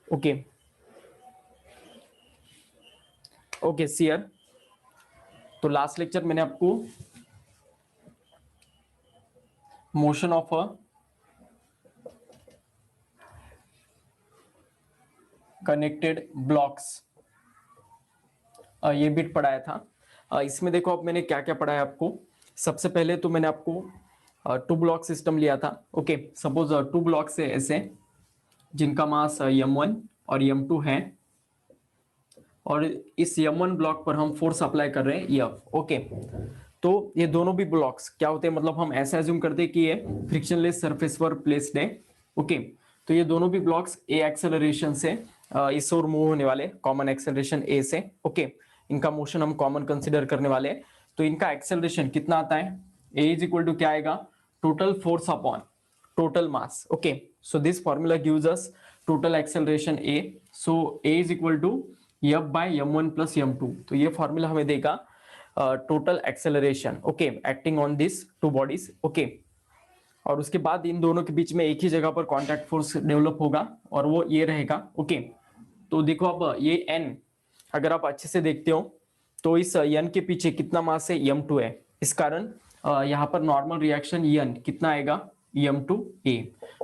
Okay okay sir. तो last lecture मैंने आपको motion of a connected blocks ये बिट पढ़ाया था। इसमें देखो अब मैंने क्या क्या पढ़ाया आपको। सबसे पहले तो मैंने आपको टू ब्लॉक सिस्टम लिया था। ओके, सपोज टू ब्लॉक्स है ऐसे जिनका मास m1 और m2 है, और इस m1 ब्लॉक पर हम फोर्स अप्लाई कर रहे हैं F। ओके, तो ये दोनों भी ब्लॉक्स क्या होते हैं, मतलब हम ऐसा एज्यूम करते हैं कि ये फ्रिक्शनलेस सरफेस पर प्लेस्ड है। ओके, तो ये दोनों भी ब्लॉक्स ए एक्सेलरेशन से इस ओर मूव होने वाले, कॉमन एक्सेलरेशन ए से। ओके, इनका मोशन हम कॉमन कंसिडर करने वाले हैं। तो इनका एक्सेलरेशन कितना आता है, ए इज इक्वल टू क्या आएगा, total force upon total mass. Okay, so this formula gives us total acceleration A. So A is equal to F by m1 plus m2. तो ये फॉर्मूला हमें देगा total acceleration, okay, acting on this two bodies. Okay, और उसके बाद इन दोनों के बीच में एक ही जगह पर कॉन्टैक्ट फोर्स डेवलप होगा और वो ये रहेगा। ओके, तो देखो अब ये n अगर आप अच्छे से देखते हो तो इस n के पीछे कितना मास है, m2 है। इस कारण यहाँ पर नॉर्मल रिएक्शन n कितना आएगा, m2a,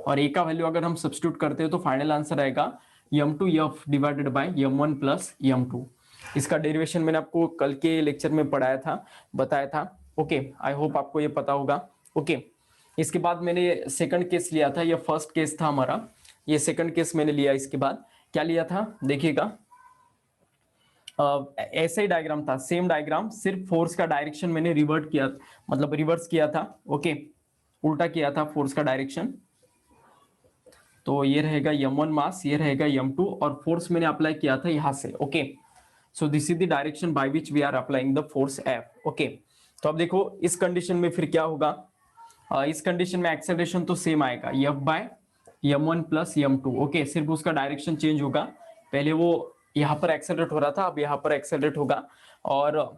और a का वैल्यू अगर हम सब्स्टिट्यूट करते हो तो फाइनल आंसर आएगा m2f divided by m1 plus m2। इसका डेरिवेशन मैंने आपको कल के लेक्चर में पढ़ाया था, बताया था। ओके, आई होप आपको ये पता होगा। ओके, इसके बाद मैंने सेकंड केस लिया था, ये फर्स्ट केस था हमारा, ये सेकंड केस मैंने लिया। इसके बाद क्या लिया था देखिएगा, ऐसा ही डायग्राम था, सेम डायग्राम, सिर्फ फोर्स का डायरेक्शन मैंने रिवर्ट किया, मतलब रिवर्स किया था। ओके, उल्टा किया था फोर्स का डायरेक्शन। तो ये रहेगा m1 मास, ये रहेगा m2, और फोर्स मैंने अप्लाई किया था यहां से। Okay, so this is the direction by which we are applying the force F। Okay, तो अब देखो इस कंडीशन में फिर क्या होगा, इस कंडीशन में एक्सेलरेशन तो सेम आएगा F by m1 plus m2। Okay, सिर्फ उसका डायरेक्शन चेंज होगा, पहले वो यहाँ पर एक्सेलरेट हो रहा था, अब यहाँ पर एक्सेलरेट होगा। और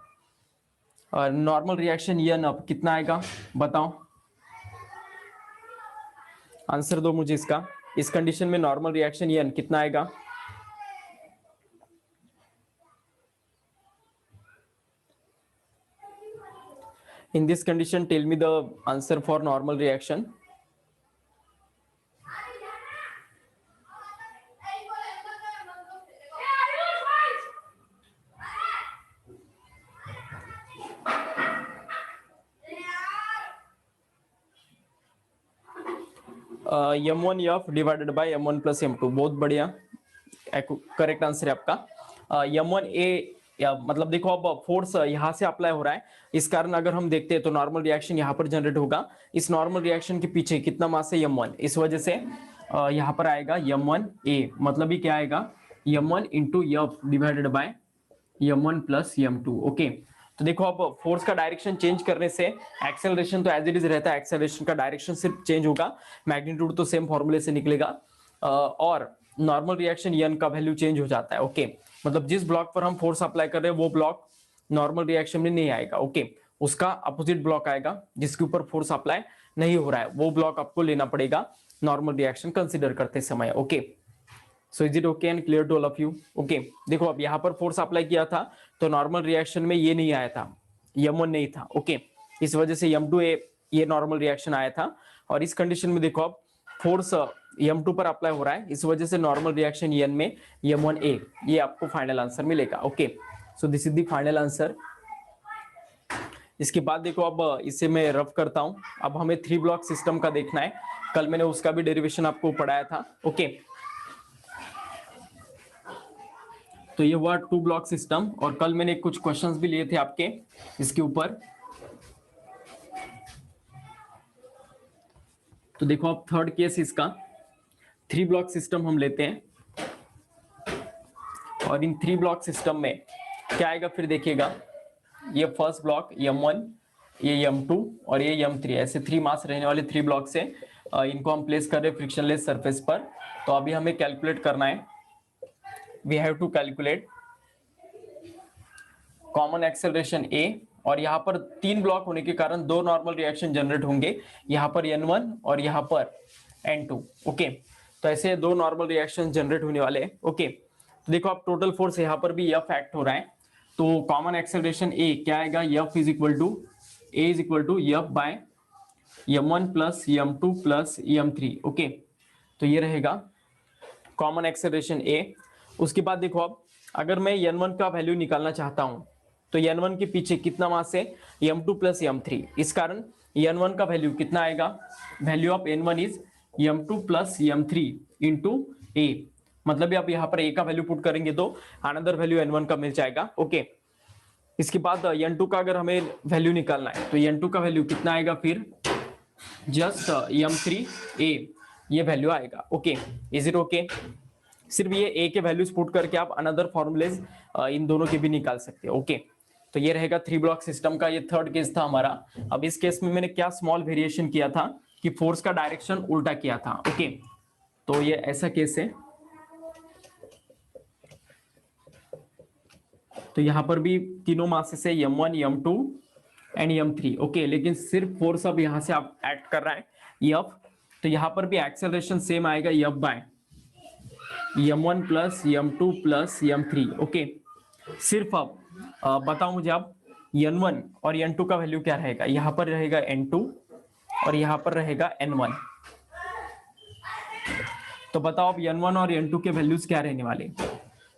नॉर्मल रिएक्शन n अब कितना आएगा बताओ, आंसर दो मुझे इसका। इस कंडीशन में नॉर्मल रिएक्शन n कितना आएगा, in this condition tell me the answer for normal reaction। m1f divided by m1 plus m2, बहुत बढ़िया, करेक्ट आंसर है आपका। m1a, मतलब देखो अब फोर्स यहाँ से अप्लाई हो रहा है, इस कारण अगर हम देखते हैं तो नॉर्मल रिएक्शन यहाँ पर जनरेट होगा। इस नॉर्मल रिएक्शन के पीछे कितना मास है, m1, इस वजह से यहाँ पर आएगा m1a, मतलब ही क्या आएगा, m1 into F divided by m1 plus m2। Okay, तो देखो अब फोर्स का डायरेक्शन चेंज करने से एक्सेलरेशन तो एज इट इज रहता है, एक्सेलरेशन का डायरेक्शन सिर्फ चेंज होगा, मैग्नीट्यूड तो सेम फॉर्मूले से निकलेगा, और नॉर्मल रिएक्शन n का वैल्यू चेंज हो जाता है। ओके, मतलब जिस ब्लॉक पर हम फोर्स अप्लाई कर रहे हैं वो ब्लॉक नॉर्मल रिएक्शन में नहीं आएगा। ओके, उसका अपोजिट ब्लॉक आएगा, जिसके ऊपर फोर्स अप्लाई नहीं हो रहा है, वो ब्लॉक आपको लेना पड़ेगा नॉर्मल रिएक्शन कंसिडर करते समय। Okay, so is it okay and clear to all of you. Okay, देखो अब यहाँ पर फोर्स अप्लाई किया था तो नॉर्मल रिएक्शन में ये नहीं आया था, m1 नहीं था। ओके, इस वजह से m2a ये नॉर्मल रिएक्शन आया था, और इस कंडीशन में देखो अब फोर्स m2 पर अप्लाई हो रहा है, इस वजह से नॉर्मल रिएक्शन n में m1a, ये आपको फाइनल आंसर मिलेगा। Okay, so this is the final answer. इसके बाद देखो अब इसे मैं रफ करता हूं, अब हमें 3 ब्लॉक सिस्टम का देखना है, कल मैंने उसका भी डेरिवेशन आपको पढ़ाया था। ओके, तो ये हुआ 2 ब्लॉक सिस्टम, और कल मैंने कुछ क्वेश्चंस भी लिए थे आपके इसके ऊपर। तो देखो अब थर्ड केस इसका 3 ब्लॉक सिस्टम हम लेते हैं, और इन 3 ब्लॉक सिस्टम में क्या आएगा फिर देखिएगा, ये फर्स्ट ब्लॉक m1, ये m2 और ये m3, ऐसे 3 मास रहने वाले 3 ब्लॉक से इनको हम प्लेस कर रहे हैं फ्रिक्शनलेस सरफेस पर। तो अभी हमें कैलकुलेट करना है, we have to calculate common acceleration a, और यहाँ पर 3 ब्लॉक होने के कारण 2 नॉर्मल रिएक्शन जनरेट होंगे, यहाँ पर n1 और यहाँ पर n2। ओके, तो ऐसे दो नॉर्मल रिएक्शन जनरेट होने वाले हैं। ओके, तो देखो अब टोटल फोर्स यहाँ पर भी एफ एक्ट हो रहा है, तो कॉमन एक्सेलरेशन ए क्या आएगा, F is equal to A is equal to F by m1 plus m2 plus m3। Okay, तो ये रहेगा कॉमन एक्सेलरेशन ए। उसके बाद देखो अब अगर मैं n1 का वैल्यू निकालना चाहता हूं तो n1 के पीछे कितना मास है, m2 प्लस m3, इस कारण n1 का वैल्यू कितना आएगा, value of n1 is m2 plus m3 into a, मतलब आप यहाँ पर ए का वैल्यू पुट करेंगे तो अनदर वैल्यू n1 का मिल जाएगा। ओके, इसके बाद n2 का अगर हमें वैल्यू निकालना है तो n2 का वैल्यू कितना आएगा, फिर जस्ट m3 a ये वैल्यू आएगा। Okay, is it okay? सिर्फ ये ए के वैल्यूज पुट करके आप अनदर फॉर्मूलेज इन दोनों के भी निकाल सकते हो। ओके, तो ये रहेगा 3 ब्लॉक सिस्टम का, ये थर्ड केस था हमारा। अब इस केस में मैंने क्या स्मॉल वेरिएशन किया था कि फोर्स का डायरेक्शन उल्टा किया था। ओके, तो ये ऐसा केस है, तो यहां पर भी तीनों मासेस है m1 m2 and m3। Okay, लेकिन सिर्फ फोर्स अब यहां से आप एक्ट कर रहा है f, तो यहां पर भी एक्सेलरेशन सेम आएगा f by m1 plus m2 plus m3। Okay, सिर्फ अब बताओ मुझे अब n1 और n2 का वैल्यू क्या रहेगा, यहां पर रहेगा n2 और यहां पर रहेगा n1। तो बताओ अब n1 और n2 के वैल्यूज क्या रहने वाले,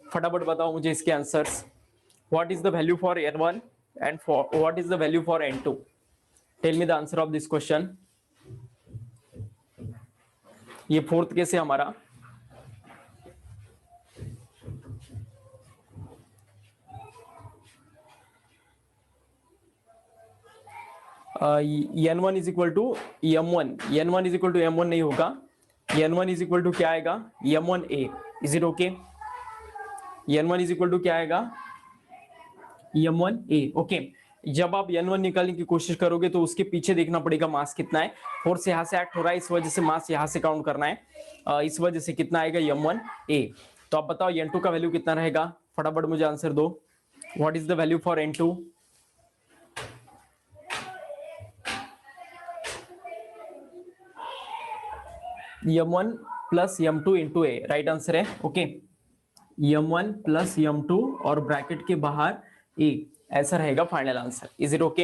फटाफट बताओ मुझे इसके answers. What is the value for n1 and what is the value for n2? Tell me the answer of this question. ये फोर्थ केस है हमारा। n1 is equal to m1, n1 is equal to m1 नहीं होगा, n1 is equal to क्या आएगा, m1a। Is it okay? n1 is equal to क्या आएगा, m1a। Okay, जब आप n1 निकालने की कोशिश करोगे तो उसके पीछे देखना पड़ेगा मास कितना है, फोर्स यहाँ से एक्ट हो रहा है, इस वजह से मास यहाँ से काउंट करना है, इस वजह से कितना आएगा m1a। तो आप बताओ n2 का वैल्यू कितना रहेगा, फटाफट मुझे आंसर दो। What is the value for n2? m1 plus m2 into a, right answer है। ओके, m1 प्लस m2 और ब्रैकेट के बाहर a, ऐसा रहेगा final answer. Is it okay?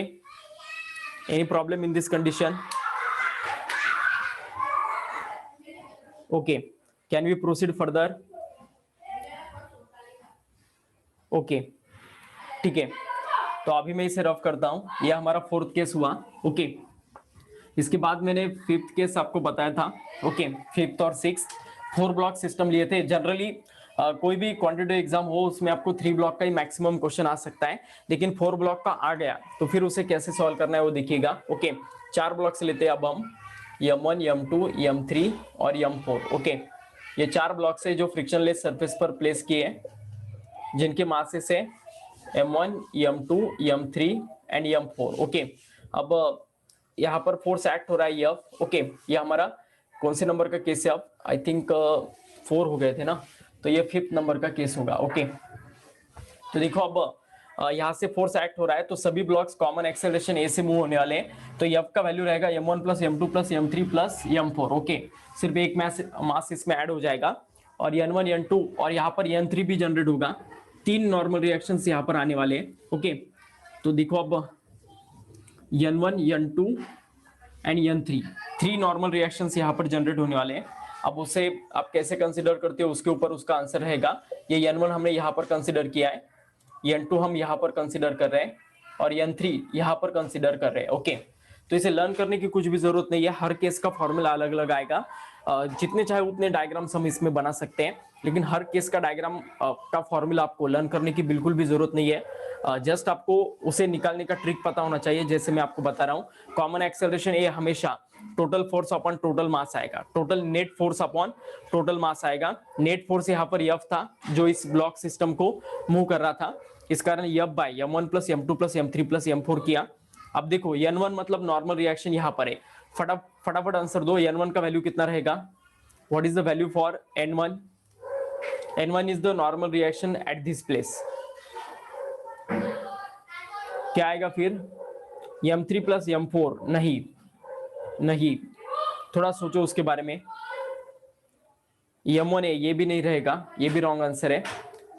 Any problem in this condition? Okay, can we proceed further? Okay, ठीक है, तो अभी मैं इसे रफ करता हूं। यह हमारा फोर्थ केस हुआ। ओके, इसके बाद मैंने फिफ्थ केस आपको बताया था। ओके, फिफ्थ और सिक्स 4 ब्लॉक सिस्टम लिए थे। जनरली कोई भी क्वांटिटेटिव एग्जाम हो उसमें आपको 3 ब्लॉक का ही मैक्सिमम क्वेश्चन आ सकता है, लेकिन 4 ब्लॉक का आ गया तो फिर उसे कैसे सॉल्व करना है वो देखिएगा। ओके, 4 ब्लॉक से लेते हैं अब हम m1 m2 m3 और m4। ओके, ये 4 ब्लॉक से जो फ्रिक्शनलेस सरफेस पर प्लेस किए हैं, जिनके मासेस है m1 m2 m3 and m4। Okay, अब यहाँ पर फोर्स एक्ट हो रहा है F। ओके, ये हमारा कौन से नंबर का केस है, अब आई थिंक 4 हो गए थे ना, तो ये 5th नंबर का केस होगा। ओके, तो देखो अब यहाँ से फोर्स एक्ट हो रहा है तो सभी ब्लॉक्स कॉमन एक्सेलरेशन ए से मूव होने वाले हैं, तो F का वैल्यू रहेगा m1 plus m2 plus m3 plus m4। Okay, सिर्फ एक मास इसमें ऐड हो जाएगा और n1 n2 और यहाँ पर n3 भी जनरेट होगा। 3 नॉर्मल रिएक्शंस यहाँ पर आने वाले हैं। ओके, तो देखो अब n1 n2 and n3 3 normal reactions यहाँ पर जनरेट होने वाले हैं। अब उसे आप कैसे कंसीडर करते हो उसके ऊपर उसका आंसर रहेगा। ये n1 हमने यहाँ पर कंसीडर किया है, n2 हम यहाँ पर कंसीडर कर रहे हैं और n3 यहाँ पर कंसीडर कर रहे हैं। ओके, तो इसे लर्न करने की कुछ भी जरूरत नहीं है, हर केस का फॉर्मूला अलग अलग आएगा। जितने चाहे उतने डायग्राम्स हम इसमें बना सकते हैं, लेकिन हर केस का डायग्राम का फॉर्मूला आपको लर्न करने की बिल्कुल भी जरूरत नहीं है। जस्ट आपको उसे निकालने का ट्रिक पता होना चाहिए। जैसे मैं आपको बता रहा हूँ, कॉमन एक्सेलरेशन ए हमेशा total force upon total mass आएगा, total net force upon total mass आएगा। नेट फोर्स यहाँ पर F था जो इस ब्लॉक सिस्टम को मूव कर रहा था, इस कारण F by m1 plus m2 plus m3 plus m4 किया। अब देखो n1 मतलब नॉर्मल रिएक्शन यहाँ पर है, फटाफट आंसर दो, n1 का वैल्यू कितना रहेगा, what is the value for n1? n1 is the normal reaction at this place, क्या आएगा फिर, m3 प्लस m4? नहीं, थोड़ा सोचो उसके बारे में। M1 है, ये भी नहीं रहेगा, ये भी रॉन्ग आंसर है।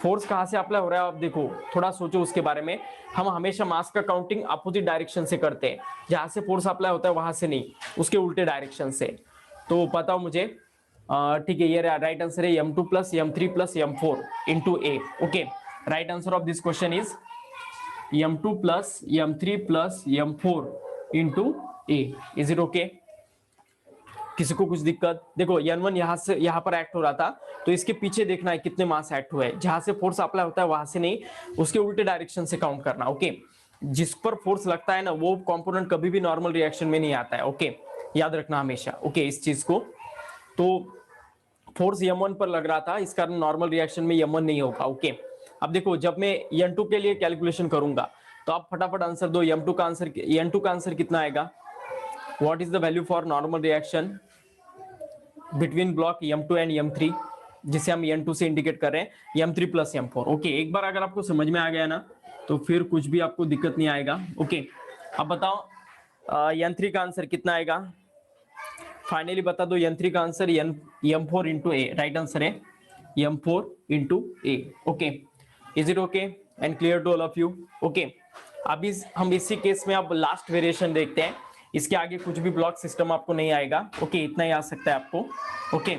फोर्स कहां से अप्लाई हो रहा है आप देखो, थोड़ा सोचो उसके बारे में। हम हमेशा मास का काउंटिंग अपोजिट डायरेक्शन से करते हैं, जहां से फोर्स अप्लाई होता है वहां से नहीं, उसके उल्टे डायरेक्शन से। तो पता हो मुझे, ठीक है, ये राइट आंसर है M2 plus M3 plus M4 into a. Okay, right answer of this question is M2 plus M3 plus M4 into A. Is it okay? किसी को कुछ दिक्कत? देखो N1 यहाँ से यहाँ पर एक्ट हो रहा था, तो इसके पीछे देखना है कितने मास एक्ट हुए, जहां से फोर्स अप्लाई होता है वहां से नहीं, उसके उल्टे डायरेक्शन से काउंट करना। ओके, जिस पर फोर्स लगता है ना, वो कंपोनेंट कभी भी नॉर्मल रिएक्शन में नहीं आता है। ओके, याद रखना हमेशा। ओके, इस चीज को। तो फोर्स M1 पर लग रहा था, इस कारण नॉर्मल रिएक्शन में M1 नहीं होगा। ओके, अब देखो जब मैं N2 के लिए कैलकुलेशन करूंगा, तो आप फटाफट आंसर दो। N2 का आंसर कितना आएगा? What is the value for normal reaction between block M2 and M3, जिसे हम N2 से इंडिकेट कर रहे हैं, M3 प्लस M4। ओके, एक बार अगर आपको समझ में आ गया ना, तो फिर कुछ भी आपको दिक्कत नहीं आएगा। ओके, अब बताओ N3 का आंसर कितना आएगा? फाइनली बता दो, N3 का answer M4 into a, right answer है M4 into a. Okay, is it okay and clear to all of you? Okay, अभी हम इसी केस में अब लास्ट वेरिएशन देखते हैं। इसके आगे कुछ भी ब्लॉक सिस्टम आपको नहीं आएगा। ओके, इतना ही आ सकता है आपको। ओके,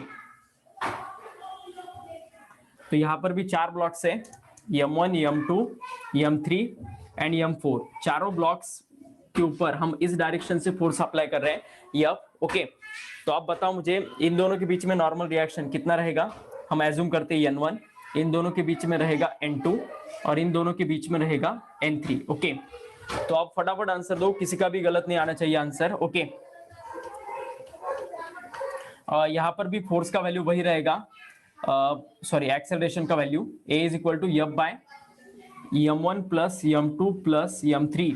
तो यहां पर भी 4 ब्लॉक्स है, M1 M2 M3 and M4। चारों ब्लॉक्स के ऊपर हम इस डायरेक्शन से फोर्स अप्लाई कर रहे हैं, यप। ओके, तो आप बताओ मुझे, इन दोनों के बीच में नॉर्मल रिएक्शन कितना रहेगा? हम एज्यूम करते हैं N1, इन दोनों के बीच में रहेगा N2 और इन दोनों के बीच में रहेगा N3। ओके, तो आप फटाफट आंसर दो, किसी का भी गलत नहीं आना चाहिए आंसर। ओके, यहां पर भी फोर्स का वैल्यू वही रहेगा, सॉरी एक्सेलरेशन का value A is equal to F by M1 plus M2 plus M3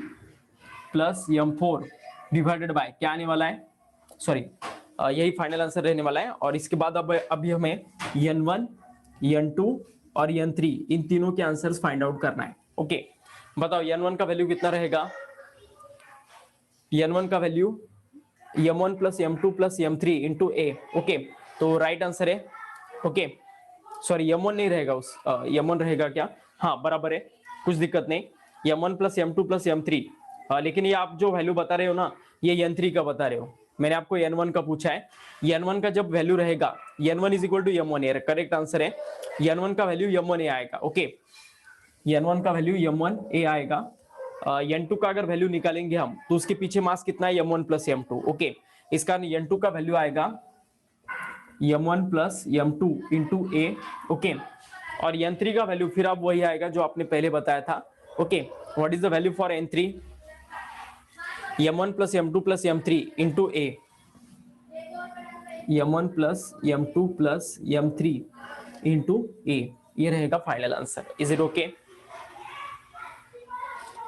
plus M4 divided by क्या आने वाला है, सॉरी यही फाइनल आंसर रहने वाला है। और इसके बाद अब अभी हमें N1 N2 और N3 इन तीनों के आंसर्स फाइंड आउट करना है। ओके, बताओ N1 का वैल्यू कितना रहेगा? N1 का value M1 plus M2 plus M3 into a. Okay, तो राइट आंसर है। ओके, सॉरी M1 नहीं रहेगा, उस M1 रहेगा क्या? हाँ, बराबर है, कुछ दिक्कत नहीं। M1 plus M2 plus M3, लेकिन ये आप जो वैल्यू बता रहे हो ना, ये N3 का बता रहे हो। मैंने आपको N1 का पूछा है। N1 का जब वैल्यू रहेगा, N1 is equal to M1 a, correct answer है। N1 का वैल्यू M1 ए आएगा। ओके, N1 का वैल्यू M1 ए आएगा। N2 का अगर वैल्यू निकालेंगे हम, तो उसके पीछे मास कितना है? M1 plus M2। ओके, इस कारण N2 का वैल्यू आएगा M1 plus M2 into a. Okay, और N3 का वैल्यू फिर अब वही आएगा जो आपने पहले बताया था। Okay, what is the value for N3? M1 plus M2 plus M3 into a. M1 plus M2 plus M3 into a, ये रहेगा final answer. Is it okay?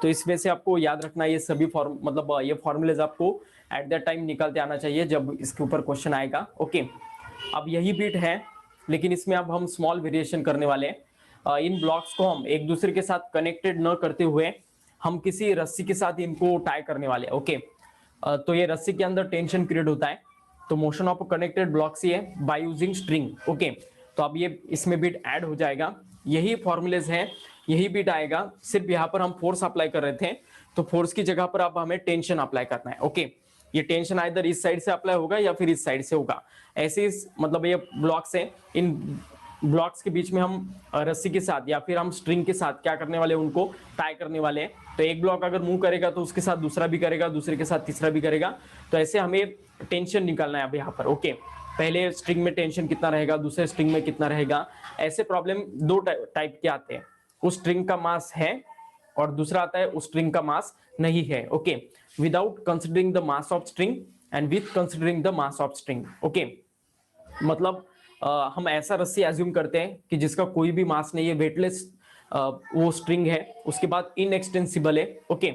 तो इसमें से आपको याद रखना, ये सभी मतलब ये फॉर्मूलेज आपको एट दैट टाइम निकालते आना चाहिए जब इसके ऊपर क्वेश्चन आएगा। ओके, अब यही बीट है, लेकिन इसमें अब हम स्मॉल वेरिएशन करने वाले हैं। इन ब्लॉक्स को हम एक दूसरे के साथ कनेक्टेड न करते हुए हम किसी रस्सी के साथ इनको टाई करने वाले हैं। ओके, तो ये रस्सी के अंदर टेंशन क्रिएट होता है, तो मोशन ऑफ कनेक्टेड ब्लॉक्स ही है बाय यूजिंग स्ट्रिंग। ओके, तो अब ये इसमें बीट ऐड हो जाएगा, यही फॉर्मूलेज है, यही बीट आएगा। सिर्फ यहाँ पर हम फोर्स अप्लाई कर रहे थे, तो फोर्स की जगह पर अब हमें टेंशन अप्लाई करना है। ओके, ये टेंशन आइदर इस साइड से अप्लाई होगा या फिर इस साइड से होगा। ऐसे मतलब ये ब्लॉक्स हैं, इन ब्लॉक्स के बीच में हम रस्सी के साथ या फिर हम स्ट्रिंग के साथ क्या करने वाले हैं, उनको टाई करने वाले हैं। तो एक ब्लॉक अगर मूव करेगा तो उसके साथ दूसरा भी करेगा, दूसरे के साथ तीसरा भी करेगा। तो ऐसे हमें टेंशन निकालना है अब यहाँ पर। ओके, पहले स्ट्रिंग में टेंशन कितना रहेगा, दूसरे स्ट्रिंग में कितना रहेगा। ऐसे प्रॉब्लम दो टाइप के आते हैं, उस स्ट्रिंग का मास है और दूसरा आता है उस स्ट्रिंग का मास नहीं है। Okay, without considering the mass of string and with considering the mass of string. Okay, मतलब हम ऐसा रस्सी एज्यूम करते हैं कि जिसका कोई भी मास नहीं है, वेटलेस वो स्ट्रिंग है, उसके बाद इनएक्सटेंसिबल है। ओके,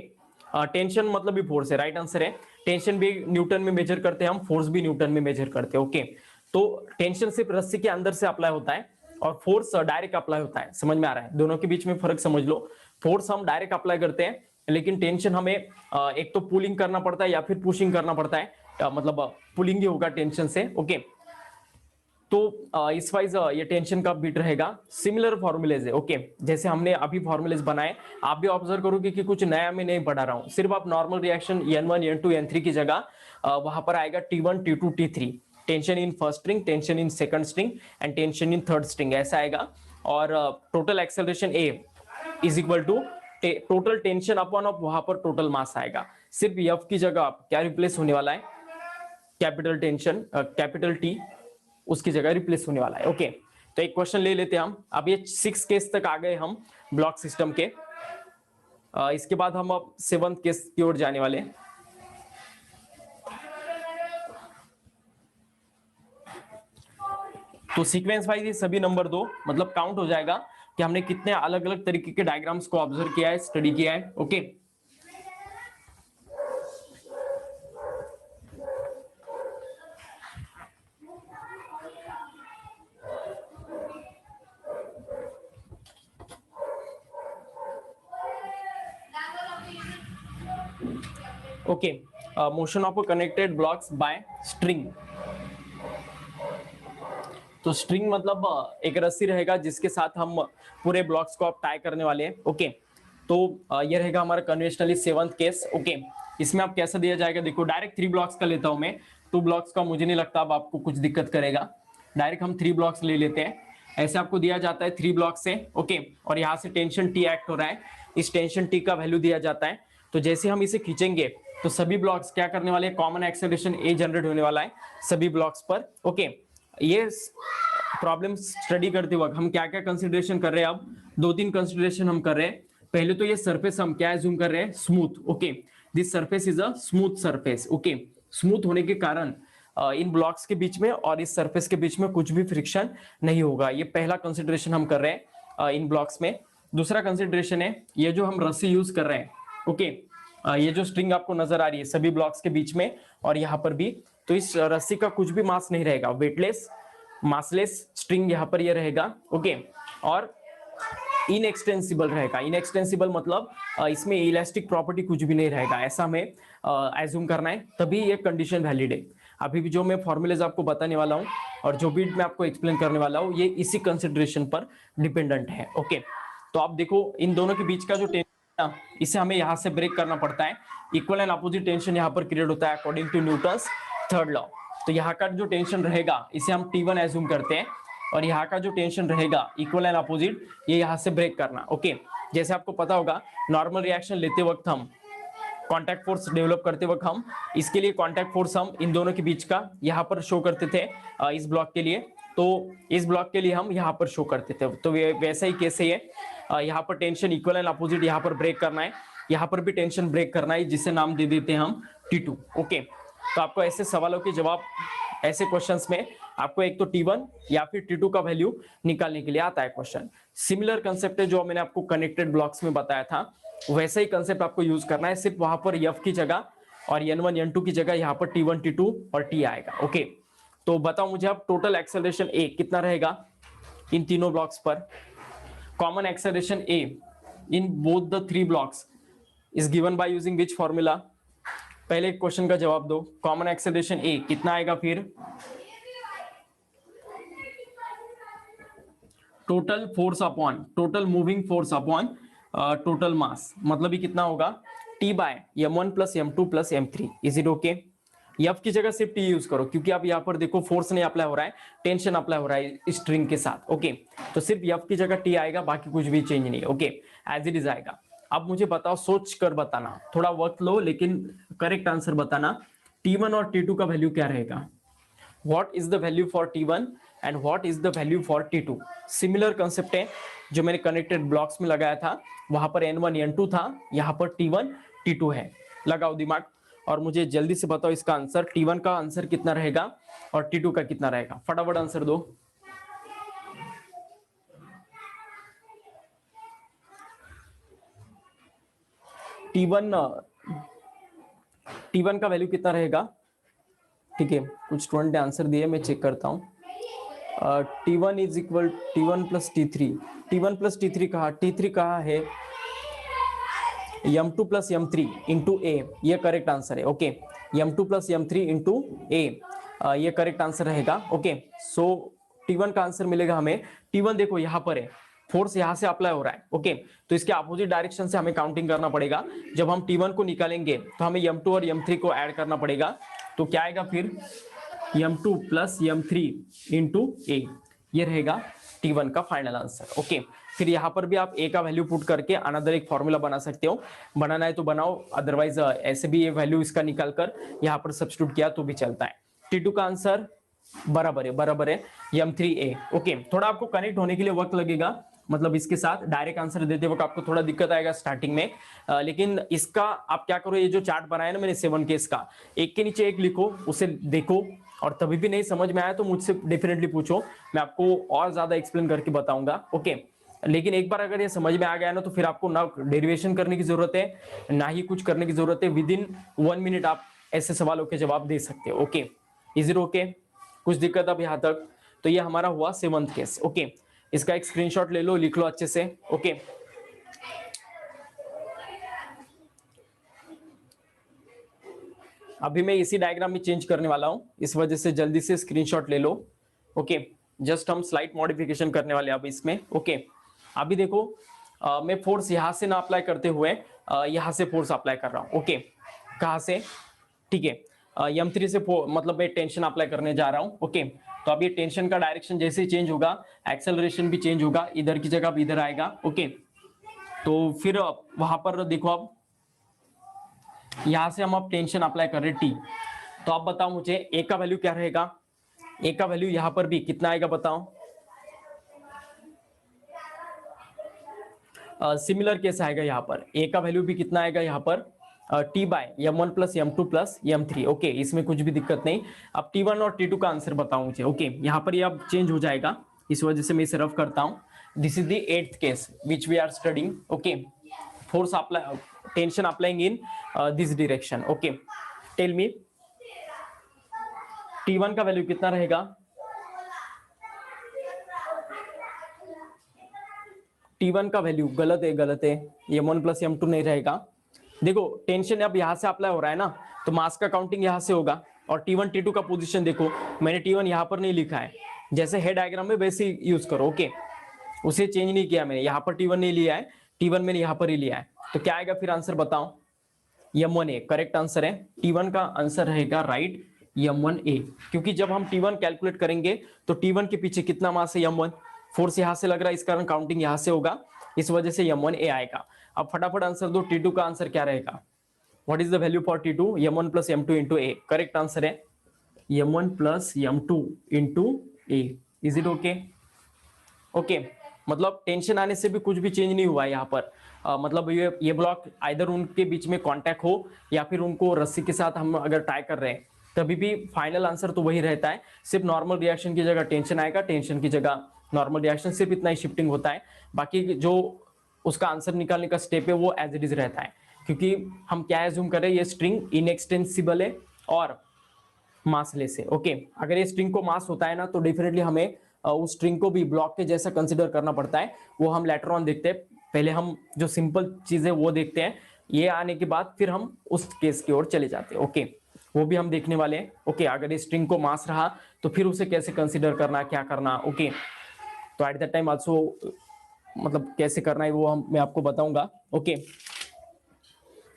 टेंशन मतलब भी फोर्स है, राइट आंसर है। टेंशन भी न्यूटन में मेजर करते हैं हम, फोर्स भी न्यूटन में मेजर करते हैं। ओके, तो टेंशन सिर्फ रस्सी के अंदर से अप्लाई होता है और फोर्स डायरेक्ट अप्लाई होता है। समझ में आ रहा है? दोनों के बीच में फर्क समझ लो। फोर्स हम डायरेक्ट अप्लाई करते हैं, लेकिन टेंशन हमें एक तो पुलिंग करना पड़ता है या फिर पुशिंग करना पड़ता है, मतलब पुलिंग ही होगा टेंशन से। ओके, तो इस वाइज ये टेंशन का बीट रहेगा। सिमिलर फॉर्मूलेज है, ओके, जैसे हमने अभी फॉर्मूलेज बनाए, आप भी ऑब्जर्व करोगे कि कुछ नया मैं नहीं पढ़ा रहा हूँ, सिर्फ आप normal reaction N1 N2 N3 की जगह वहां पर आएगा T1 T2 T3, tension in first string, tension in second string and tension in third string, ऐसा आएगा। और total acceleration A is equal to total tension upon of वहां पर टोटल मास आएगा। सिर्फ F की जगह क्या रिप्लेस होने वाला है, कैपिटल टेंशन कैपिटल T उसकी जगह रिप्लेस होने वाला है, ओके। तो एक क्वेश्चन ले लेते हैं हम। अब ये 6 केस तक आ गए हम ब्लॉक सिस्टम के। इसके बाद हम अब 7th केस की ओर जाने वाले हैं। तो सीक्वेंस वाइज ये सभी नंबर 2 मतलब काउंट हो जाएगा कि हमने कितने अलग अलग तरीके के डायग्राम्स को ऑब्जर्व किया है, स्टडी किया है, okay. Okay, motion of connected blocks by string. तो स्ट्रिंग मतलब एक रस्सी रहेगा जिसके साथ हम पूरे ब्लॉक्स को आप टाई करने वाले हैं, ओके। तो ये रहेगा हमारा कन्वेंशनली 7th केस, ओके। इसमें आप कैसा दिया जाएगा, देखो डायरेक्ट 3 ब्लॉक्स का लेता हूं मैं, 2 ब्लॉक्स का मुझे नहीं लगता अब आपको कुछ दिक्कत करेगा। डायरेक्ट हम 3 ब्लॉक्स ले लेते हैं। ऐसे आपको दिया जाता है 3 ब्लॉक से, ओके। और यहाँ से टेंशन T एक्ट हो रहा है, इस टेंशन T का वैल्यू दिया जाता है। तो जैसे हम इसे खींचेंगे तो सभी ब्लॉक्स क्या करने वाले हैं, कॉमन एक्सेलरेशन A जनरेट होने वाला है सभी ब्लॉक्स पर, ओके। ये प्रॉब्लम स्टडी करते वक्त हम क्या क्या कंसिडरेशन कर रहे हैं, अब 2-3 कंसिडरेशन हम कर रहे हैं। पहले तो ये सरफेस हम क्या एज्यूम कर रहे हैं, smooth, okay. This surface is a smooth surface, okay. Smooth होने के कारण इन ब्लॉक्स के बीच में और इस सरफेस के बीच में कुछ भी फ्रिक्शन नहीं होगा। ये पहला कंसिडरेशन हम कर रहे हैं इन ब्लॉक्स में। दूसरा कंसिडरेशन है ये जो हम रस्सी यूज कर रहे हैं, ओके। ये जो स्ट्रिंग आपको नजर आ रही है सभी ब्लॉक्स के बीच में और यहाँ पर भी, तो इस रस्सी का कुछ भी मास नहीं रहेगा, वेटलेस मासलेस स्ट्रिंग यहाँ पर ये रहेगा, ओके। और इनएक्सटेंसिबल रहेगा। इनएक्सटेंसिबल मतलब इसमें इलास्टिक प्रॉपर्टी कुछ भी नहीं रहेगा, ऐसा हमें एज्यूम करना है, तभी ये कंडीशन वैलिड है। अभी भी जो मैं फॉर्मूलेज आपको बताने वाला हूँ और जो भी मैं आपको एक्सप्लेन करने वाला हूँ ये इसी कंसिडरेशन पर डिपेंडेंट है, ओके। तो आप देखो इन दोनों के बीच का जो टेंशन इसे हमें यहाँ से ब्रेक करना पड़ता है। इक्वल एंड अपोजिट टेंशन यहाँ पर क्रिएट होता है according to Newton's third law. तो यहाँ का जो टेंशन रहेगा इसे हम T1 एज्यूम करते हैं और यहाँ का जो टेंशन रहेगा इक्वल एंड अपोजिट ये यहाँ से ब्रेक करना, ओके। जैसे आपको पता होगा नॉर्मल रिएक्शन लेते वक्त हम कांटेक्ट फोर्स डेवलप करते वक्त हम इसके लिए कांटेक्ट फोर्स हम इन दोनों के बीच का यहाँ पर शो करते थे इस ब्लॉक के लिए, तो इस ब्लॉक के लिए हम यहाँ पर शो करते थे। तो वैसा ही कैसे है यहाँ पर टेंशन इक्वल एंड अपोजिट यहाँ पर ब्रेक करना है, यहाँ पर भी टेंशन ब्रेक करना है जिसे नाम दे देते हैं हम T2, ओके। तो आपको ऐसे सवालों के जवाब ऐसे क्वेश्चंस में आपको एक तो T1 या फिर T2 का वैल्यू निकालने के लिए आता है क्वेश्चन। सिमिलर कंसेप्ट है जो मैंने आपको कनेक्टेड ब्लॉक्स में बताया था, वैसा ही कंसेप्ट आपको यूज करना है, सिर्फ वहां पर F की जगह और N1 N2 की जगह यहाँ पर T1 T2 और T आएगा, ओके। तो बताओ मुझे अब टोटल एक्सेलरेशन A कितना रहेगा इन तीनों ब्लॉक्स पर। Common acceleration A in both the 3 blocks is given by using which formula. पहले क्वेश्चन का जवाब दो, कॉमन एक्सेलरेशन A कितना आएगा, फिर total force upon total moving force upon total mass, मतलब ये कितना होगा T by m1 plus m2 plus m3। Is it okay? F की जगह सिर्फ T यूज करो क्योंकि अब यहाँ पर देखो फोर्स नहीं अप्लाई हो रहा है, टेंशन अप्लाई हो रहा है स्ट्रिंग के साथ, ओके। तो सिर्फ F की जगह T आएगा, बाकी कुछ भी चेंज नहीं है, ओके, एज इट इज आएगा। अब मुझे बताओ, सोच कर बताना, थोड़ा वक्त लो लेकिन करेक्ट आंसर बताना, T1 और T2 का वैल्यू क्या रहेगा। What is the value for T1 and what is the value for T2? Similar concept है जो मैंने कनेक्टेड ब्लॉक्स में लगाया था, वहां पर N1 N2 था, यहाँ पर T1 T2 है। लगाओ दिमाग और मुझे जल्दी से बताओ इसका आंसर, T1 का आंसर कितना रहेगा और T2 का कितना रहेगा, फटाफट आंसर दो। T1 का वैल्यू कितना रहेगा, ठीक है, कुछ स्टूडेंट ने आंसर दिए, मैं चेक करता हूँ। T1 is equal T1 plus T3, T1 plus T3 कहा, T3 कहा है M2 plus M3 into a, ये करेक्ट आंसर है, okay. M2 plus M3 into a, ये करेक्ट आंसर रहेगा, ओके। सो T1 का आंसर मिलेगा हमें। T1 देखो यहाँ पर है, फोर्स यहाँ से अप्लाई हो रहा है, ओके, तो इसके अपोजिट डायरेक्शन से हमें काउंटिंग करना पड़ेगा। जब हम T1 को निकालेंगे तो हमें M2 और M3 को ऐड करना पड़ेगा, तो क्या आएगा फिर M2 plus M3 into a, ये रहेगा T1 का फाइनल आंसर, ओके। फिर यहाँ पर भी आप ए का वैल्यू पुट करके अनदर एक फॉर्मूला बना सकते हो, बनाना है तो बनाओ, अदरवाइज ऐसे भी ये वैल्यू इसका निकाल कर यहाँ पर सब्स्टिट्यूट किया तो भी चलता है। T2 का आंसर बराबर है M3A, ओके। थोड़ा आपको कनेक्ट होने के लिए वक्त लगेगा, मतलब इसके साथ डायरेक्ट आंसर देते वक्त आपको थोड़ा दिक्कत आएगा स्टार्टिंग में, लेकिन इसका आप क्या करो, ये जो चार्ट बनाया ना मैंने 7 केस का, एक के नीचे एक लिखो, उसे देखो, और तभी भी नहीं समझ में आया तो मुझसे डेफिनेटली पूछो, मैं आपको और ज्यादा एक्सप्लेन करके बताऊंगा, ओके। लेकिन एक बार अगर ये समझ में आ गया ना, तो फिर आपको ना डेरिवेशन करने की जरूरत है ना ही कुछ करने की जरूरत है, विद इन 1 मिनट आप ऐसे सवालों के जवाब दे सकते हो, ओके। Is it okay? कुछ दिक्कत अब यहां तक? तो ये हमारा हुआ 7th केस, ओके। इसका एक स्क्रीनशॉट ले लो, लिख लो अच्छे से, ओके। अभी मैं इसी डायग्राम में चेंज करने वाला हूं, इस वजह से जल्दी से स्क्रीनशॉट ले लो, ओके। जस्ट हम स्लाइट मॉडिफिकेशन करने वाले हैं अब इसमें, ओके। अभी देखो मैं फोर्स यहां से ना अप्लाई करते हुए यहां से फोर्स अप्लाई कर रहा हूं, ओके। कहां से? ठीक है, M3 से मतलब मैं टेंशन अप्लाई करने जा रहा हूं, ओके। तो अब ये टेंशन का डायरेक्शन जैसे ही चेंज होगा, एक्सेलरेशन भी चेंज होगा, इधर की जगह अब इधर आएगा, ओके। तो फिर वहां पर देखो, अब यहां से हम अब टेंशन अप्लाई कर रहे हैं T, तो अब बताओ मुझे ए का वैल्यू क्या रहेगा? ए का वैल्यू यहां पर भी कितना आएगा बताओ? सिमिलर केस आएगा यहाँ पर, ए का वैल्यू भी कितना आएगा यहाँ पर? T by M1 plus M2 plus M3, okay, इसमें कुछ भी दिक्कत नहीं। अब T1 और T2 का आंसर बताओ मुझे, ओके। यहाँ पर ये अब चेंज हो जाएगा, इस वजह से मैं इसे रफ करता हूं। This is the 8th case which we are studying, okay. Force apply, tension applying in this direction, okay. Tell me T1 का वैल्यू कितना रहेगा? T1 का वैल्यू गलत है, M1 प्लस M2 नहीं रहेगा। देखो टेंशन अब यहां से अप्लाई हो रहा है ना, तो मास का काउंटिंग यहां से होगा, और T1 T2 का पोजीशन देखो, मैंने T1 यहां पर नहीं लिखा है, जैसे है डायग्राम में वैसे ही यूज करो, ओके। उसे चेंज नहीं किया मैंने, यहां पर T1 नहीं लिया है, T1 मैंने यहां पर ही लिया है। तो क्या आएगा फिर आंसर बताओ? M1A करेक्ट आंसर है, T1 का आंसर रहेगा राइट M1A, क्योंकि जब हम T1 कैलकुलेट करेंगे तो T1 के पीछे कितना मास है M1, फोर्स यहां से लग रहा है, इस कारण काउंटिंग यहां से होगा, इस वजह से M1A आएगा। अब फटाफट आंसर दो, T2 का आंसर क्या रहेगा? What is the value for T2? M1 plus M2 into A, correct answer है M1 plus M2 into A. Is it okay? Okay, मतलब टेंशन आने से भी कुछ भी चेंज नहीं हुआ है यहाँ पर, मतलब ये ब्लॉक आइदर उनके बीच में कांटेक्ट हो या फिर उनको रस्सी के साथ हम अगर टाई कर रहे हैं, तभी भी फाइनल आंसर तो वही रहता है। सिर्फ नॉर्मल रिएक्शन की जगह टेंशन आएगा, टेंशन की जगह नॉर्मल रिएक्शन, सिर्फ इतना ही शिफ्टिंग होता है। बाकी जो उसका आंसर निकालने का स्टेप है वो एज इट इज रहता है, क्योंकि हम क्या एज्यूम करें, ये स्ट्रिंग इनएक्सटेंसिबल है और मासलेस है, ओके। अगर ये स्ट्रिंग को मास होता है ना, तो डेफिनेटली हमें उस स्ट्रिंग को भी ब्लॉक के जैसा कंसिडर करना पड़ता है, वो हम लेटर ऑन देखते हैं। पहले हम जो सिंपल चीजें वो देखते हैं, ये आने के बाद फिर हम उस केस की ओर चले जाते हैं, ओके। वो भी हम देखने वाले हैं, ओके। अगर ये स्ट्रिंग को मास रहा तो फिर उसे कैसे कंसिडर करना, क्या करना, ओके। तो एट दैट टाइम आल्सो मतलब कैसे करना है वो मैं आपको बताऊंगा, ओके।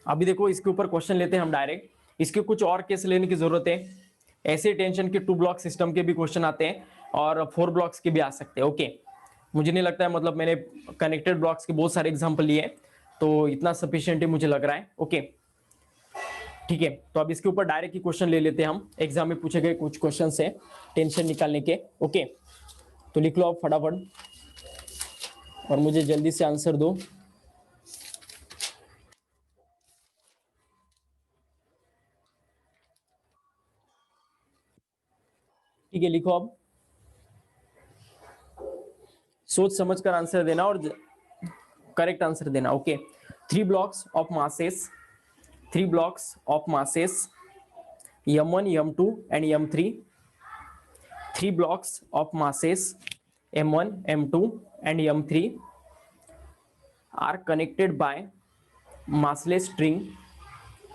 अभी देखो इसके ऊपर क्वेश्चन लेते हैं हम डायरेक्ट, इसके कुछ और केस लेने की जरूरत है। ऐसे टेंशन के 2 ब्लॉक सिस्टम के भी क्वेश्चन आते हैं और 4 ब्लॉक्स के भी आ सकते हैं, ओके। मुझे नहीं लगता है, मतलब मैंने कनेक्टेड ब्लॉक्स के बहुत सारे एग्जांपल लिए, तो इतना सफिशिएंट मुझे लग रहा है, ओके। ठीक है, तो अब इसके ऊपर डायरेक्ट ही क्वेश्चन ले लेते हैं हम, एग्जाम में पूछे गए कुछ क्वेश्चन है टेंशन निकालने के, ओके। तो लिख लो आप फटाफट और मुझे जल्दी से आंसर दो। ठीक है, लिखो अब, सोच समझ कर आंसर देना और करेक्ट आंसर देना, okay. 3 blocks of masses, 3 blocks of masses M1, M2 and M3, 3 blocks of masses M1, M2 and M3 are connected by massless string,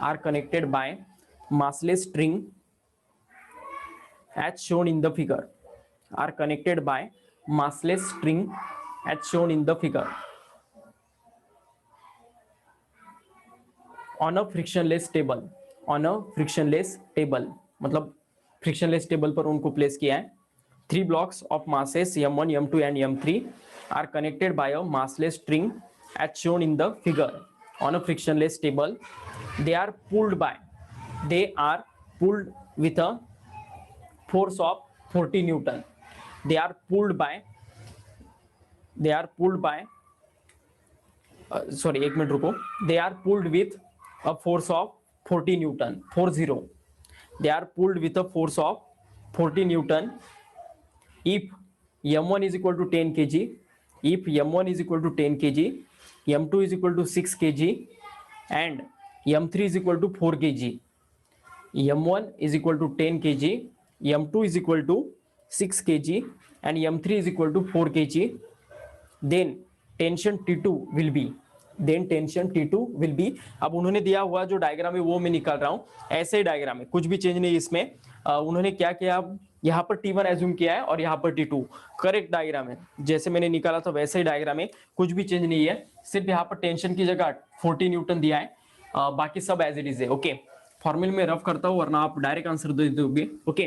are connected by massless string as shown in the figure, are connected by massless string as shown in the figure on a frictionless table. On a frictionless table मतलब frictionless table पर उनको place किया है. 3 blocks of masses m1, m2 and m3 are connected by a massless string as shown in the figure on a frictionless table. They are pulled with a force of 40 Newton. They are pulled by sorry, एक minute रुको. They are pulled with a force of 40 Newton. 40. They are pulled with a force of 40 Newton. If m1 is equal to 10 kg, if m1 is equal to 10 kg, m2 is equal to 6 kg, and m3 is equal to 4 kg. m1 is equal to 10 kg, m2 is equal to 6 kg, and m3 is equal to 4 kg. Then tension T2 will be. अब उन्होंने दिया हुआ जो diagram है वो मैं निकाल रहा हूं. ऐसे ही डायग्राम है, कुछ भी चेंज नहीं इसमें. उन्होंने क्या किया, यहाँ पर T1 एज्यूम किया है और यहाँ पर T2. करेक्ट डायग्राम है, जैसे मैंने निकाला था वैसे ही डायग्राम है, कुछ भी चेंज नहीं है. सिर्फ यहाँ पर टेंशन की जगह 40 न्यूटन दिया है, बाकी सब एज इट इज है. ओके, फॉर्मूले में रफ करता हूँ वरना आप डायरेक्ट आंसर दे दोगे. ओके,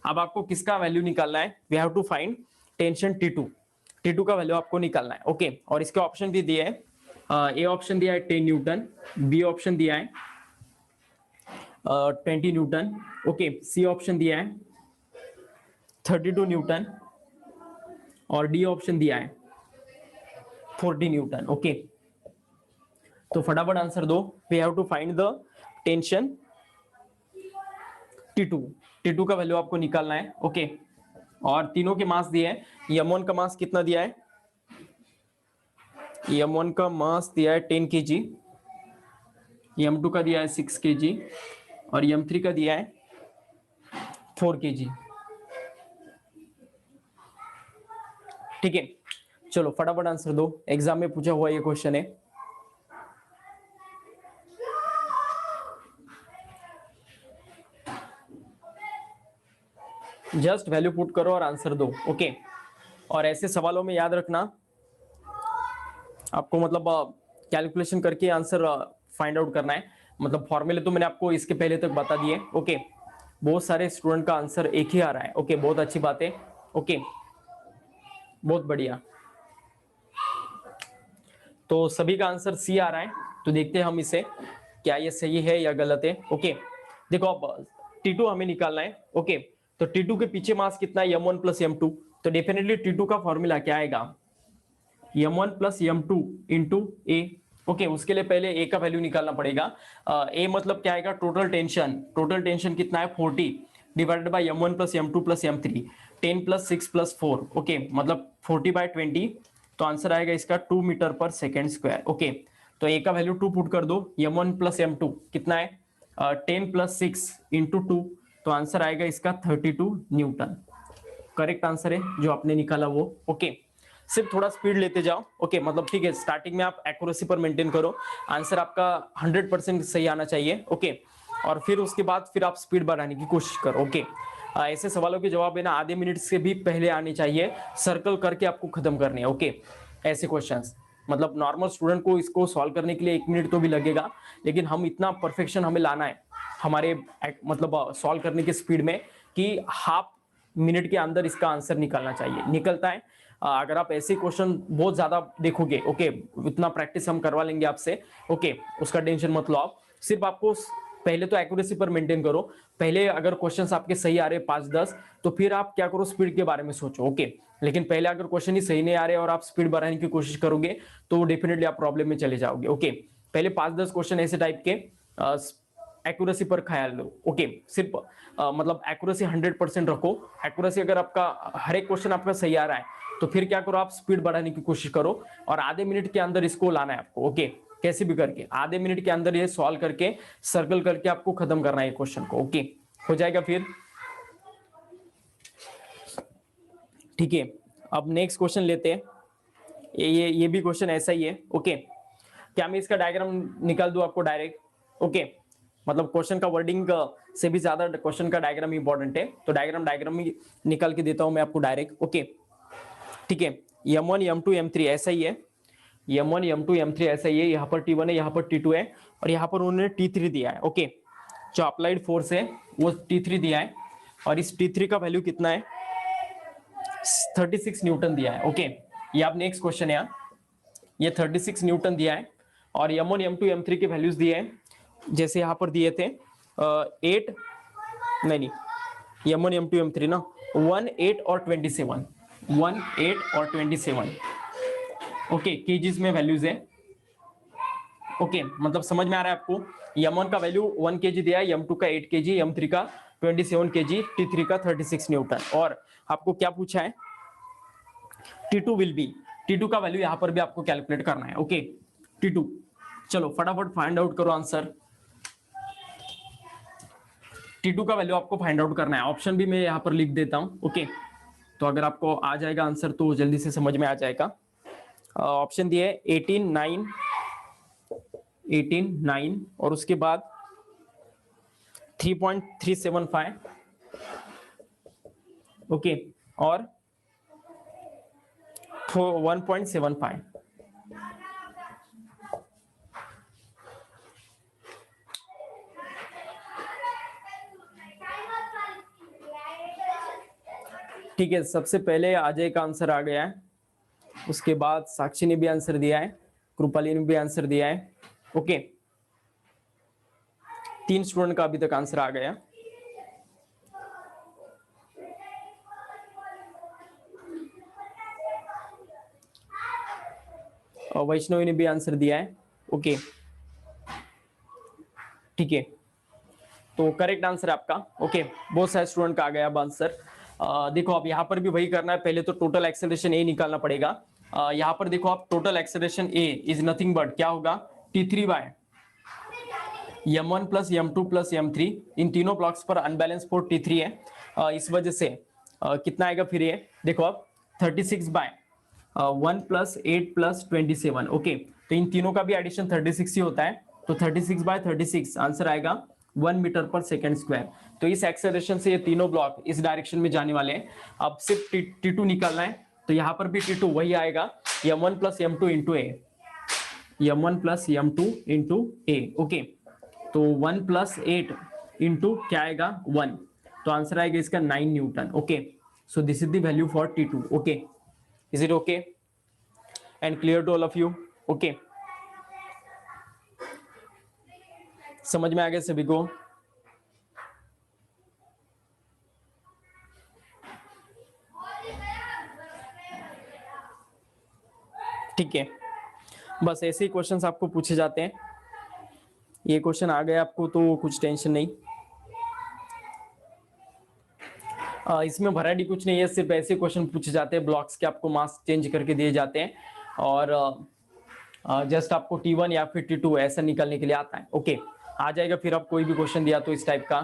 अब आपको किसका वैल्यू निकालना है? We have to find tension T2 का वैल्यू आपको निकालना है. ओके, और इसके ऑप्शन भी दिए हैं. ए ऑप्शन दिया है 10 न्यूटन, बी ऑप्शन दिया है 20 न्यूटन. ओके, सी ऑप्शन दिया है 32 न्यूटन और डी ऑप्शन दिया है 40 न्यूटन. ओके, तो फटाफट आंसर दो. We have to find the tension T2 का वैल्यू आपको निकालना है. ओके, और तीनों के मास दिए हैं. m1 का मास कितना दिया है? m1 का मास दिया है 10 kg, m2 का दिया है 6 kg और m3 का दिया है 4 kg. ठीक है, चलो फटाफट आंसर दो. एग्जाम में पूछा हुआ ये क्वेश्चन है. जस्ट वैल्यू पुट करो और आंसर दो. ओके, और ऐसे सवालों में याद रखना आपको, मतलब कैलकुलेशन करके आंसर फाइंड आउट करना है. मतलब फॉर्मूले तो मैंने आपको इसके पहले तक बता दिए. ओके, बहुत सारे स्टूडेंट का आंसर एक ही आ रहा है. ओके, बहुत अच्छी बात है. ओके, बहुत बढ़िया. तो सभी का आंसर सी आ रहा है. तो देखते हैं हम इसे, क्या ये सही है या गलत है. ओके, देखो अब T2 हमें निकालना है. ओके, तो T2 के पीछे मास कितना है? m1 plus m2. तो डेफिनेटली T2 का फॉर्मूला क्या आएगा? m1 plus m2 into a. Okay, उसके लिए पहले ए का वैल्यू निकालना पड़ेगा. ए मतलब क्या आएगा? टोटल टेंशन कितना है? 40 divided by m1 plus m2 plus m3. 10 plus 6 plus 4. Okay, मतलब 40/20. तो आंसर आएगा इसका 2 मीटर पर सेकेंड स्क्वायर. ओके, तो ए का वैल्यू 2 पुट कर दो. m1 प्लस m2 कितना है? 10 प्लस 6 इंटू 2. तो आंसर आएगा इसका 32 न्यूटन. करेक्ट आंसर है जो आपने निकाला वो. ओके, सिर्फ थोड़ा स्पीड लेते जाओ. ओके, मतलब ठीक है, स्टार्टिंग में आप एक्यूरेसी पर मेंटेन करो. आंसर आपका 100% सही आना चाहिए. ओके, और फिर उसके बाद फिर आप स्पीड बढ़ाने की कोशिश करो. ओके, ऐसे सवालों के जवाब है ना आधे मिनट से भी पहले आने चाहिए. सर्कल करके आपको खत्म करने हैं. ओके, ऐसे क्वेश्चंस, मतलब नॉर्मल स्टूडेंट को इसको सॉल्व करने के लिए 1 मिनट तो भी लगेगा, लेकिन हम इतना परफेक्शन हमें लाना है हमारे मतलब सॉल्व करने की स्पीड में कि हाफ मिनट के अंदर इसका आंसर निकालना चाहिए. निकलता है. अगर आप ऐसे क्वेश्चन बहुत ज्यादा देखोगे, ओके, इतना प्रैक्टिस हम करवा लेंगे आपसे. ओके, उसका टेंशन मत लो आप. सिर्फ आपको पहले तो एक्यूरेसी पर मेंटेन करो. पहले अगर क्वेश्चंस आपके सही आ रहे 5-10, तो फिर आप क्या करो, स्पीड के बारे में सोचो. ओके, लेकिन पहले अगर क्वेश्चन ही सही नहीं आ रहे और आप स्पीड बढ़ाने की कोशिश करोगे तो डेफिनेटली आप प्रॉब्लम में चले जाओगे. ओके, पहले 5-10 क्वेश्चन ऐसे टाइप के एक्यूरेसी पर ख्याल लो. ओके, सिर्फ मतलब एक्यूरेसी 100% रखो. एक्यूरेसी अगर आपका हर एक क्वेश्चन आपका सही आ रहा है तो फिर क्या करो, आप स्पीड बढ़ाने की कोशिश करो और आधे मिनट के अंदर इसको लाना है आपको. ओके, कैसे भी करके आधे मिनट के अंदर ये सॉल्व करके सर्कल करके आपको खत्म करना है क्वेश्चन को. ओके, हो जाएगा फिर. ठीक है, अब नेक्स्ट क्वेश्चन लेते हैं. ये भी क्वेश्चन ऐसा ही है. ओके, क्या मैं इसका डायग्राम निकाल दूं आपको डायरेक्ट? ओके, मतलब क्वेश्चन का वर्डिंग से भी ज्यादा क्वेश्चन का डायग्राम इंपॉर्टेंट है, तो डायग्राम ही निकाल के देता हूं मैं आपको डायरेक्ट। ओके ठीक है, M1 M2 M3 ऐसा ही है, M1 M2 M3 ऐसा ही है, यहाँ पर T1 है, यहाँ पर T2 है, और यहाँ पर उन्होंने T3 दिया है। ओके, जो अप्लाइड फोर्स है वो T3 दिया है, और इस T3 का वैल्यू कितना है, 36 न्यूटन दिया है। ओके, ये आप नेक्स्ट क्वेश्चन है, ये 36 न्यूटन दिया है, और M1 M2 M3 के वैल्यूज दिए हैं, जैसे यहाँ पर दिए थे 8 नहीं M1 M2 M3 ना 1 8 और 27 1 8 और 27 ओके केजीज में वैल्यूज है। ओके मतलब समझ में आ रहा है आपको, M1 का वैल्यू 1 केजी दिया है, M2 का 8 केजी, M3 का 27 केजी, T3 का 36 न्यूटन। और आपको क्या पूछा है, T2 विल बी, T2 का वैल्यू यहां पर भी आपको कैलकुलेट करना है। ओके T2, चलो फटाफट फाइंड आउट करो आंसर। T2 का वैल्यू आपको फाइंड आउट करना है, ऑप्शन भी मैं यहाँ पर लिख देता हूँ। ओके तो अगर आपको आ जाएगा आंसर तो जल्दी से समझ में आ जाएगा। ऑप्शन दिए 18 9 18 9 और उसके बाद 3.375 ओके और 1.75। ठीक है, सबसे पहले अजय का आंसर आ गया है, उसके बाद साक्षी ने भी आंसर दिया है, कृपाली ने भी आंसर दिया है। ओके 3 स्टूडेंट का अभी तक आंसर आ गया। और वैष्णवी ने भी आंसर दिया है। ओके ठीक है, तो करेक्ट आंसर है आपका। ओके बहुत सारे स्टूडेंट का आ गया अब आंसर। देखो आप यहाँ पर भी वही करना है, पहले तो टोटल एक्सेलरेशन ए निकालना पड़ेगा। यहाँ पर देखो आप total acceleration A is nothing but क्या होगा, T3 bye M1 plus M2 plus M3, इन तीनों ब्लॉक्स पर अनबैलेंस फोर्स T3 है। इस वजह से कितना आएगा फिर ये देखो आप 36 बाय 1 प्लस 8 प्लस 27। ओके तो इन तीनों का भी एडिशन 36 ही होता है, तो 36 बाय 36 आंसर आएगा 1 मीटर पर सेकेंड स्क्वायर। तो इस एक्सेलरेशन से ये तीनों ब्लॉक इस डायरेक्शन में जाने वाले हैं। अब सिर्फ T2 निकालना है, तो यहाँ पर भी T2 वही आएगा M1 plus M2 into a, M1 plus M2 into a. Okay तो 1 प्लस 8 इंटू क्या आएगा 1, तो आंसर आएगा इसका 9 newton. Okay so this is the value for T2। Okay is it okay and clear to all of you? Okay समझ में आ गया सभी को? ठीक है, बस ऐसे ही क्वेश्चंस आपको पूछे जाते हैं। ये क्वेश्चन आ गया आपको तो कुछ टेंशन नहीं, इसमें वैरायटी कुछ नहीं है, सिर्फ ऐसे क्वेश्चन पूछे जाते हैं, ब्लॉक्स के आपको मास चेंज करके दिए जाते हैं, और जस्ट आपको T1 या फिर T2 ऐसा निकलने के लिए आता है। ओके आ जाएगा फिर आप कोई भी क्वेश्चन दिया तो इस टाइप का।